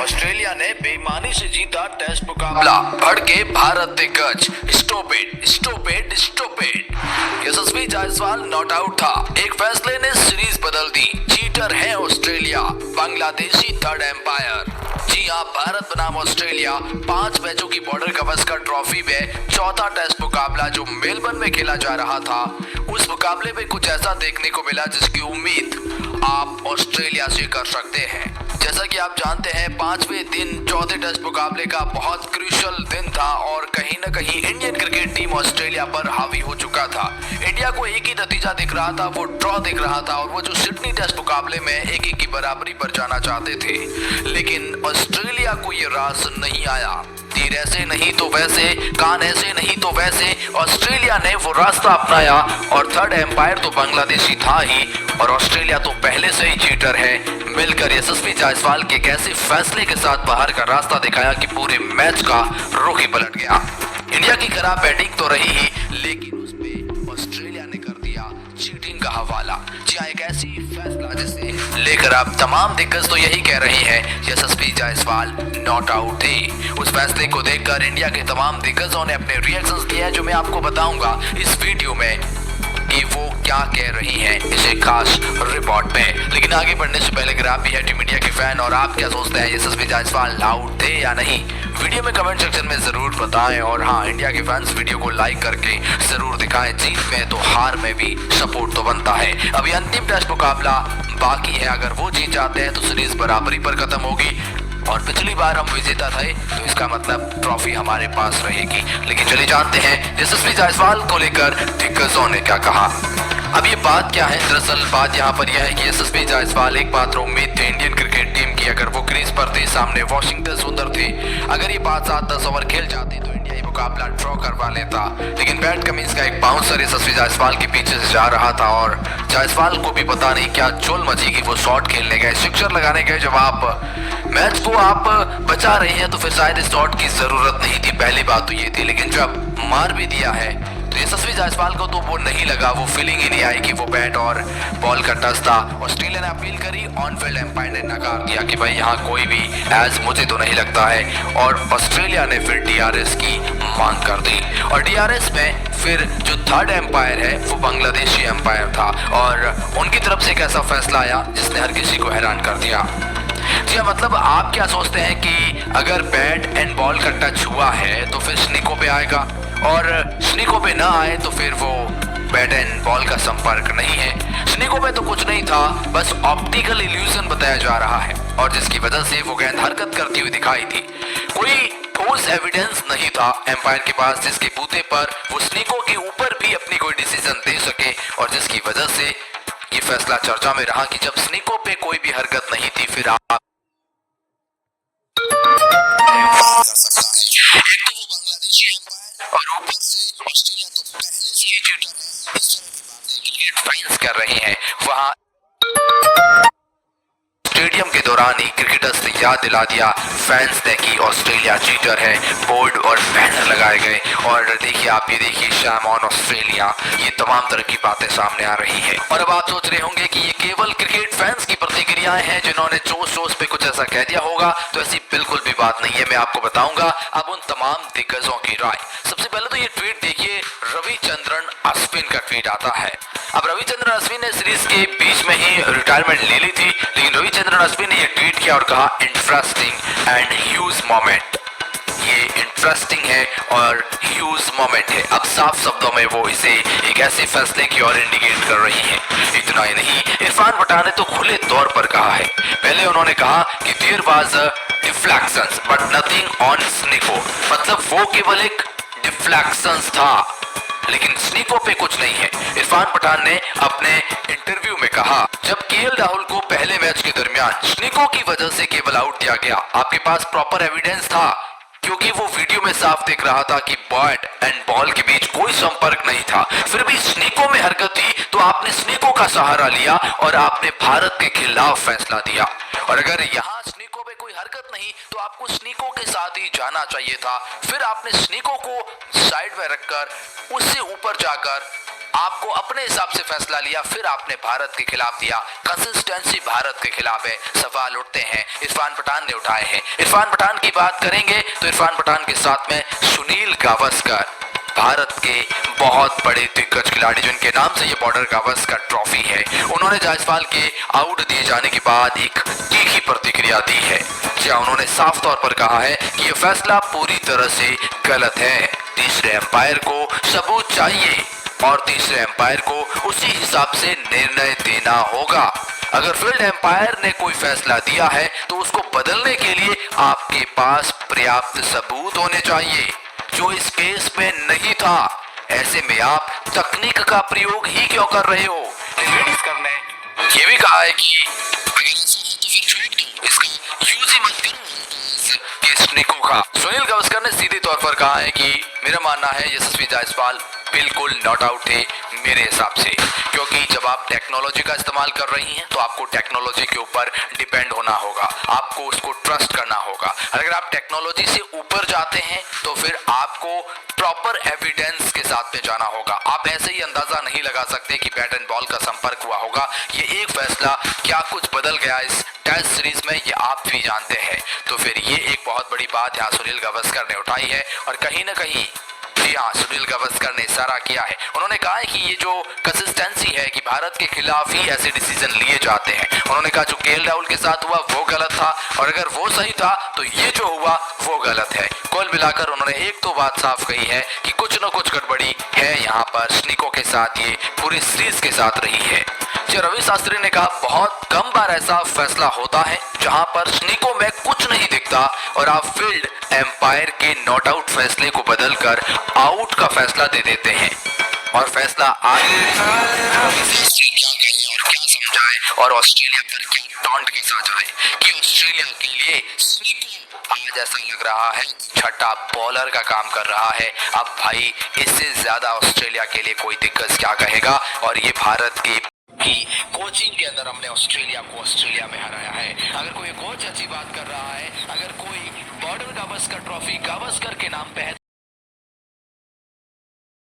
Australia ने बेईमानी से जीता टेस्ट मुकाबला, भड़के भारत दिग्गज। Stop it. Yashasvi Jaiswal not out था। एक फैसले ने सीरीज बदल दी। चीटर है ऑस्ट्रेलिया, बांग्लादेशी थर्ड एम्पायर। जी हाँ, भारत बनाम ऑस्ट्रेलिया 5 मैचों की बॉर्डर गवस्कर ट्रॉफी में चौथा टेस्ट मुकाबला जो मेलबर्न में खेला जा रहा था, उस मुकाबले में कुछ ऐसा देखने को मिला जिसकी उम्मीद आप ऑस्ट्रेलिया से कर सकते हैं। जैसा कि आप जानते हैं, 5वें दिन चौथे टेस्ट मुकाबले का बहुत क्रूशियल दिन था और कहीं न कहीं इंडियन क्रिकेट टीम ऑस्ट्रेलिया पर हावी हो चुका था। इंडिया को एक ही नतीजा दिख रहा था, वो ड्रॉ दिख रहा था और वो जो सिडनी टेस्ट मुकाबले में 1-1 की बराबरी पर जाना चाहते थे, लेकिन ऑस्ट्रेलिया को ये रास नहीं आया। तीर ऐसे नहीं तो वैसे, कान ऐसे नहीं तो वैसे, ऑस्ट्रेलिया ने वो रास्ता अपनाया और थर्ड एम्पायर तो बांग्लादेशी था ही, और ऑस्ट्रेलिया तो पहले से ही चीटर है। मिलकर यशस्वी जायसवाल के कैसे फैसले के साथ बाहर का रास्ता दिखाया कि पूरे मैच का रुख ही पलट गया। इंडिया की खराब बैटिंग तो रही ही, लेकिन उसमें ऑस्ट्रेलिया ने कर दिया चीटिंग का हवाला। जी हाँ, एक ऐसी फैसला जिसे लेकर आप तमाम दिग्गज तो यही कह रहे हैं, यशस्वी जायसवाल नॉट आउट थे। उस फैसले को देखकर इंडिया के तमाम दिग्गजों ने अपने रिएक्शंस दिए हैं, जो मैं आपको बताऊंगा इस वीडियो में कि वो क्या कह रही हैं इस एक खास रिपोर्ट में। लेकिन आगे बढ़ने से पहले अगर आप भी है टीम इंडिया के फैन और आप क्या सोचते हैं, यशस्वी जायसवाल आउट थे या नहीं, वीडियो में कमेंट सेक्शन में जरूर बताएं। और हाँ, इंडिया के फैंस वीडियो को लाइक करके जरूर दिखाएं। जीत में तो हार में भी सपोर्ट तो बनता है। अभी अंतिम टेस्ट मुकाबला बाकी है, अगर वो जीत जाते हैं तो सीरीज बराबरी पर खत्म होगी और पिछली बार हम विजेता थे, तो इसका मतलब ट्रॉफी हमारे पास रहेगी। लेकिन चलिए जानते हैं यशस्वी जायसवाल को लेकर दिग्गजों ने क्या कहा। अब ये बात क्या है, दरअसल बात यहाँ पर यह है कि यशस्वी जायसवाल एकमात्र उम्मीद थे इंडियन क्रिकेट टीम की। अगर वो क्रीज पर थे, सामने वॉशिंगटन सुंदर थे, अगर ये 5-7-10 ओवर खेल जाते तो इंडिया ये मुकाबला ड्रॉ करवा लेता। लेकिन पैट कमिंस का एक बाउंसर यशस्वी जायसवाल के पीछे से जा रहा था और जायसवाल को भी पता नहीं क्या चोल मची कि वो शॉट खेलने गए, सिक्सर लगाने गए। जब आप मैच को आप बचा रहे हैं तो फिर शायद इस शॉट की जरूरत नहीं थी, पहली बात तो ये थी। लेकिन जब मार भी दिया है तो यशस्वी जायसवाल को तो वो नहीं लगा, वो फीलिंग ही नहीं आई कि वो बैट और बॉल का टच था। ऑस्ट्रेलिया ने अपील करी, ऑन फील्ड एम्पायर ने नकार दिया कि भाई यहाँ कोई भी एज मुझे तो नहीं लगता है, और ऑस्ट्रेलिया ने फिर डीआरएस की मांग कर दी। और डीआरएस में फिर जो थर्ड एम्पायर है वो बांग्लादेशी एम्पायर था और उनकी तरफ से एक ऐसा फैसला आया जिसने हर किसी को हैरान कर दिया। जी मतलब आप क्या सोचते हैं कि अगर बैट एंड बॉल का टच हुआ है तो फिर स्निकों पे आएगा, और स्निकों पे ना आए तो फिर वो बैट एंड बॉल का संपर्क नहीं है। स्निकों पे तो कुछ नहीं था, बस ऑप्टिकल इल्यूजन बताया जा रहा है, और जिसकी वजह से वो गेंद हरकत करती हुई दिखाई थी। कोई ठोस एविडेंस नहीं था एम्पायर के पास जिसके बूते पर वो स्निकों के ऊपर भी अपनी कोई डिसीजन दे सके, और जिसकी वजह से ये फैसला चर्चा में रहा कि जब स्निकों पे कोई भी हरकत नहीं थी, फिर आप कर सकता है। एक तो वो बांग्लादेशी एम्पायर और ऊपर से ऑस्ट्रेलिया तो पहले से ही चीटर है। इस तरह की बातें क्रिकेट फैंस कर रहे हैं। वहां स्टेडियम के दौरान ही क्रिकेटर्स ने याद दिला दिया फैंस ने कि ऑस्ट्रेलिया चीटर है। बोर्ड और बैनर लगाए गए और देखिए, आप ये देखिए, शैम ऑन ऑस्ट्रेलिया, ये तमाम तरह की बातें सामने आ रही है। और अब आप सोच रहे होंगे कि ये केवल क्रिकेट फैंस की प्रतिक्रियाएं हैं जिन्होंने जोश पे कुछ ऐसा कह दिया होगा, तो ऐसी बिल्कुल भी बात नहीं है। मैं आपको बताऊंगा अब उन तमाम दिग्गजों की राय। सबसे पहले तो ये ट्वीट देखिए, रविचंद्रन अश्विन का ट्वीट आता है। अब रविचंद्रन अश्विन ने सीरीज के बीच में ही रिटायरमेंट ले ली थी, लेकिन रविचंद्रन अश्विन ने ये ट्वीट किया और कहा, इंटरेस्टिंग एंड ह्यूज मोमेंट। ये इंटरेस्टिंग है और ह्यूज मोमेंट है। अब साफ शब्दों में वो इसे एक ऐसे फैसले की ओर इंडिकेट कर रही है। इतना ही नहीं, इरफान पठान ने तो खुले तौर पर कहा है। पहले उन्होंने कहा कि there was deflections but nothing on Snicko, मतलब वो केवल एक डिफ्लेक्शंस था, लेकिन स्निकों पे कुछ नहीं है। इरफान पठान ने अपने इंटरव्यू में कहा, जब केएल राहुल को पहले मैच के दरमियान स्निकों की वजह से केवल आउट दिया गया, आपके पास प्रॉपर एविडेंस था, क्योंकि वो वीडियो में साफ दिख रहा था कि बैट एंड बॉल के बीच कोई संपर्क नहीं था, फिर भी स्निकों में हरकत थी, तो आपने स्निकों का सहारा लिया और आपने भारत के खिलाफ फैसला दिया। और अगर यहाँ स्निकों में में कोई हरकत नहीं तो आपको स्नीको के साथ ही जाना चाहिए था। फिर आपने स्नीको को साइड में रखकर उससे ऊपर जाकर आपको अपने हिसाब से फैसला लिया, फिर आपने भारत के खिलाफ दिया। कंसिस्टेंसी भारत के खिलाफ है। सवाल उठते हैं, इरफान पठान ने उठाए हैं। इरफान पठान की बात करेंगे तो इरफान पठान के साथ में सुनील गावस्कर, भारत के बहुत बड़े दिग्गज खिलाड़ी जिनके नाम से ये बॉर्डर गावस्कर ट्रॉफी है, उन्होंने जायसवाल के आउट दिए जाने के बाद एक तीखी प्रतिक्रिया दी है, जहां उन्होंने साफ तौर पर कहा है कि यह फैसला पूरी तरह से गलत है। तीसरे एम्पायर को सबूत चाहिए और तीसरे एम्पायर को उसी हिसाब से निर्णय देना होगा। अगर फील्ड एम्पायर ने कोई फैसला दिया है तो उसको बदलने के लिए आपके पास पर्याप्त सबूत होने चाहिए, जो इस केस में नहीं था। ऐसे में आप तकनीक का प्रयोग ही क्यों कर रहे हो? लेडीज ने ये भी कहा है कि इसका यूज ही मत करो इस निको का। सुनील गावस्कर ने सीधे तौर पर कहा है कि मेरा मानना है यशस्वी जायसवाल बिल्कुल नॉट आउट है मेरे हिसाब से, क्योंकि जब आप टेक्नोलॉजी का इस्तेमाल कर रही हैं तो आपको टेक्नोलॉजी के ऊपर डिपेंड होना होगा, आपको उसको ट्रस्ट करना होगा। अगर आप टेक्नोलॉजी से ऊपर जाते हैं तो फिर आपको प्रॉपर एविडेंस के साथ में जाना होगा। आप ऐसे ही अंदाजा नहीं लगा सकते कि बैट एंड बॉल का संपर्क हुआ होगा। ये एक फैसला क्या कुछ बदल गया इस टेस्ट सीरीज में, ये आप भी जानते हैं। तो फिर ये एक बहुत बड़ी बात यहाँ सुनील गावस्कर ने उठाई है और कहीं ना कहीं जी हाँ, सुनील गावस्कर ने इशारा किया है। उन्होंने कहा है कि ये जो कंसिस्टेंसी है कि भारत के खिलाफ ही ऐसे डिसीजन लिए जाते हैं। उन्होंने कहा जो केएल राहुल के साथ हुआ वो गलत था और अगर वो सही था तो ये जो हुआ वो गलत है। कुल मिलाकर उन्होंने एक तो बात साफ कही है कि कुछ न कुछ गड़बड़ी है यहाँ पर स्नीको के साथ, ये पूरी सीरीज के साथ रही है। जो रवि शास्त्री ने कहा बहुत कम बार ऐसा फैसला होता है जहां पर स्नीको में कुछ नहीं दिखता और आप फील्ड एम्पायर के नॉट आउट फैसले को बदलकर आउट का फैसला दे देते हैं और फैसला आगे क्या समझाए और ऑस्ट्रेलिया पर क्या टॉन्ट कैसा जाए कि ऑस्ट्रेलिया के लिए स्नीको आज ऐसा लग रहा है छठा बॉलर का काम कर रहा है। अब भाई इससे ज्यादा ऑस्ट्रेलिया के लिए कोई दिक्कत क्या कहेगा। और ये भारत की कोचिंग के अंदर हमने ऑस्ट्रेलिया को ऑस्ट्रेलिया में हराया है। अगर कोई कोच अच्छी बात कर रहा है, अगर कोई बॉर्डर गावस्कर ट्रॉफी गावस्कर के नाम पे है